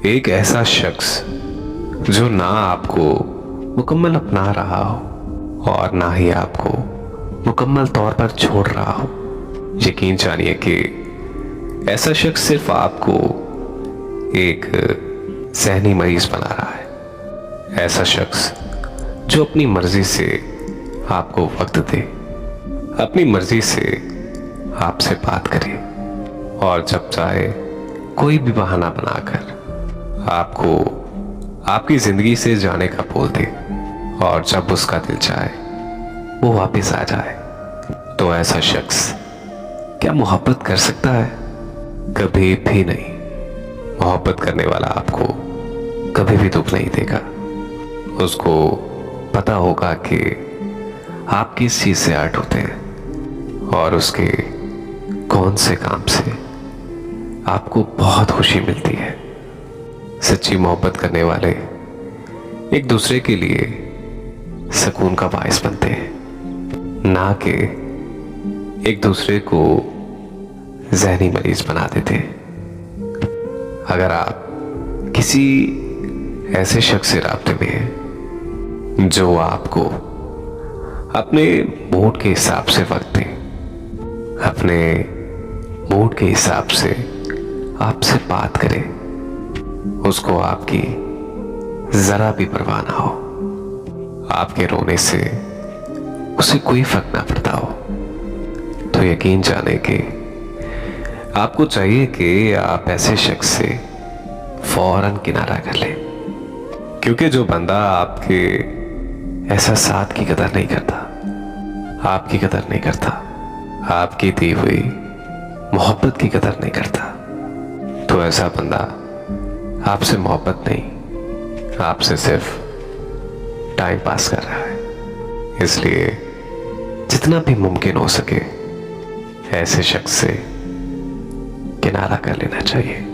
एक ऐसा शख्स जो ना आपको मुकम्मल अपना रहा हो और ना ही आपको मुकम्मल तौर पर छोड़ रहा हो। यकीन जानिए कि ऐसा शख्स सिर्फ आपको एक ज़हनी मरीज बना रहा है। ऐसा शख्स जो अपनी मर्जी से आपको वक्त दे, अपनी मर्जी से आपसे बात करे और जब चाहे कोई भी बहाना बनाकर आपको आपकी जिंदगी से जाने का बोल दे और जब उसका दिल चाहे वो वापस आ जाए। तो ऐसा शख्स क्या मोहब्बत कर सकता है? कभी भी नहीं। मोहब्बत करने वाला आपको कभी भी दुख नहीं देगा। उसको पता होगा कि आप किस चीज से हर्ट होते हैं और उसके कौन से काम से आपको बहुत खुशी मिलती है। सच्ची मोहब्बत करने वाले एक दूसरे के लिए सुकून का बायस बनते हैं, ना कि एक दूसरे को ज़हनी मरीज बना देते हैं। अगर आप किसी ऐसे शख्स से राब्ते में हैं जो आपको अपने मूड के हिसाब से वक्त दे, अपने मूड के हिसाब से आपसे बात करे, उसको आपकी जरा भी परवाह ना हो, आपके रोने से उसे कोई फर्क ना पड़ता हो, तो यकीन जाने कि आपको चाहिए कि आप ऐसे शख्स से फौरन किनारा कर लें। क्योंकि जो बंदा आपके एहसासात की कदर नहीं करता, आपकी कदर नहीं करता, आपकी दी हुई मोहब्बत की कदर नहीं करता, तो ऐसा बंदा आपसे मोहब्बत नहीं, आपसे सिर्फ टाइम पास कर रहा है। इसलिए जितना भी मुमकिन हो सके ऐसे शख्स से किनारा कर लेना चाहिए।